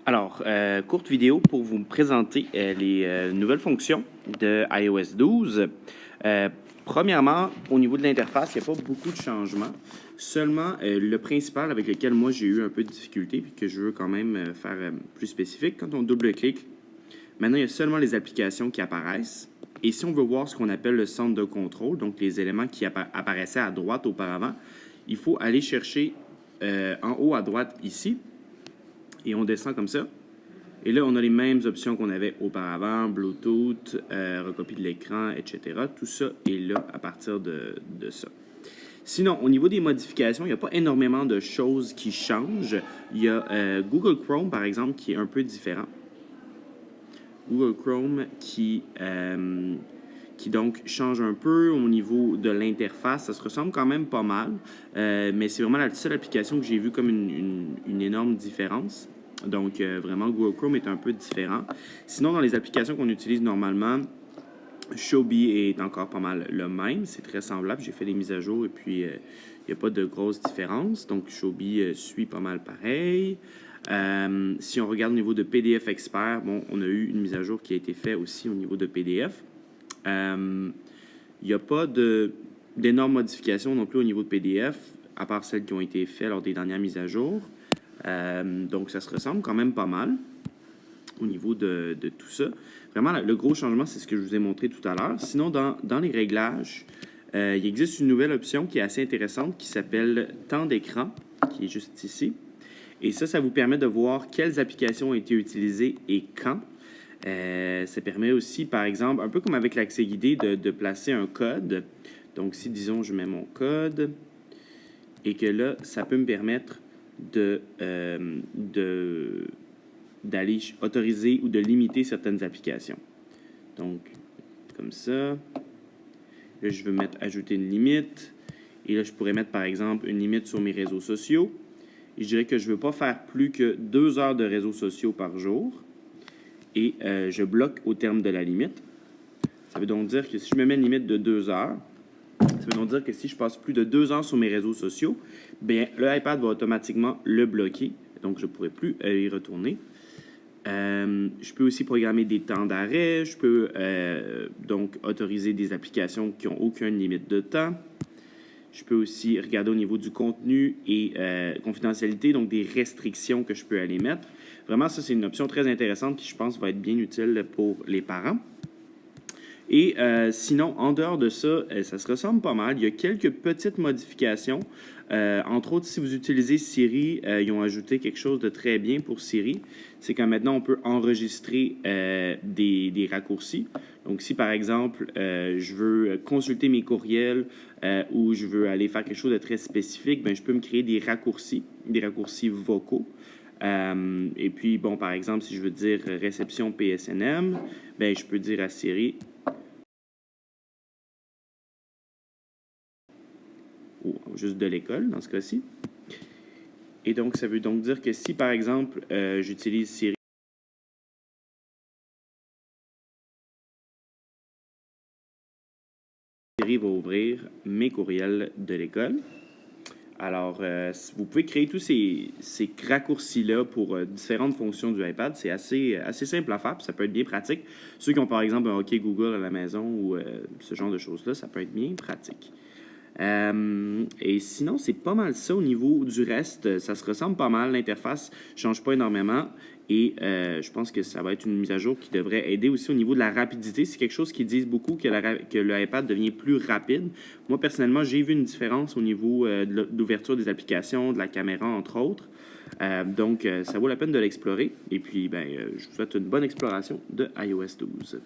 Alors, courte vidéo pour vous présenter les nouvelles fonctions de iOS 12. Premièrement, au niveau de l'interface, il n'y a pas beaucoup de changements. Seulement, le principal avec lequel moi j'ai eu un peu de difficulté, puis que je veux quand même faire plus spécifique, quand on double-clique, maintenant il y a seulement les applications qui apparaissent. Et si on veut voir ce qu'on appelle le centre de contrôle, donc les éléments qui apparaissaient à droite auparavant, il faut aller chercher en haut à droite ici, et on descend comme ça. Et là, on a les mêmes options qu'on avait auparavant, Bluetooth, recopie de l'écran, etc. Tout ça est là à partir de ça. Sinon, au niveau des modifications, il n'y a pas énormément de choses qui changent. Il y a Google Chrome, par exemple, qui est un peu différent. Google Chrome qui donc change un peu au niveau de l'interface. Ça se ressemble quand même pas mal, mais c'est vraiment la seule application que j'ai vue comme une énorme différence. Donc, vraiment, Google Chrome est un peu différent. Sinon, dans les applications qu'on utilise normalement, Shobi est encore pas mal le même. C'est très semblable. J'ai fait les mises à jour et puis il n'y a pas de grosse différence. Donc, Shobi suit pas mal pareil. Si on regarde au niveau de PDF Expert, bon, on a eu une mise à jour qui a été faite aussi au niveau de PDF. Il n'y a pas d'énormes modifications non plus au niveau de PDF, à part celles qui ont été faites lors des dernières mises à jour. Donc, ça se ressemble quand même pas mal au niveau de tout ça. Vraiment, le gros changement, c'est ce que je vous ai montré tout à l'heure. Sinon, dans les réglages, il existe une nouvelle option qui est assez intéressante qui s'appelle « Temps d'écran », qui est juste ici. Et ça vous permet de voir quelles applications ont été utilisées et quand. Ça permet aussi, par exemple, un peu comme avec l'accès guidé, de placer un code. Donc, si, disons, je mets mon code et que là, ça peut me permettre d'aller autoriser ou de limiter certaines applications. Donc, comme ça. Là, je veux ajouter une limite. Et là, je pourrais mettre, par exemple, une limite sur mes réseaux sociaux. Et je dirais que je ne veux pas faire plus que 2 heures de réseaux sociaux par jour. Et je bloque au terme de la limite. Ça veut donc dire que si je me mets une limite de 2 heures, ça veut donc dire que si je passe plus de 2 heures sur mes réseaux sociaux, bien, le iPad va automatiquement le bloquer. Donc, je ne pourrai plus y retourner. Je peux aussi programmer des temps d'arrêt. Je peux donc autoriser des applications qui n'ont aucune limite de temps. Je peux aussi regarder au niveau du contenu et confidentialité, donc des restrictions que je peux aller mettre. Vraiment, ça, c'est une option très intéressante qui, je pense, va être bien utile pour les parents. Et sinon, en dehors de ça, ça se ressemble pas mal. Il y a quelques petites modifications. Entre autres, si vous utilisez Siri, ils ont ajouté quelque chose de très bien pour Siri. C'est que maintenant, on peut enregistrer des raccourcis. Donc, si par exemple, je veux consulter mes courriels ou je veux aller faire quelque chose de très spécifique, bien, je peux me créer des raccourcis vocaux. Et puis, bon, par exemple, si je veux dire réception PSNM, bien, je peux dire à Siri ou juste de l'école dans ce cas-ci. Et donc, ça veut donc dire que si, par exemple, j'utilise Siri, Siri va ouvrir mes courriels de l'école. Alors, vous pouvez créer tous ces raccourcis-là pour différentes fonctions du iPad. C'est assez simple à faire, puis ça peut être bien pratique. Ceux qui ont, par exemple, un OK Google à la maison ou ce genre de choses-là, ça peut être bien pratique. Et sinon, c'est pas mal ça au niveau du reste. Ça se ressemble pas mal. L'interface ne change pas énormément. Et je pense que ça va être une mise à jour qui devrait aider aussi au niveau de la rapidité. C'est quelque chose qui disent beaucoup que le iPad devient plus rapide. Moi, personnellement, j'ai vu une différence au niveau de l'ouverture des applications, de la caméra, entre autres. Donc, ça vaut la peine de l'explorer. Et puis, je vous souhaite une bonne exploration de iOS 12.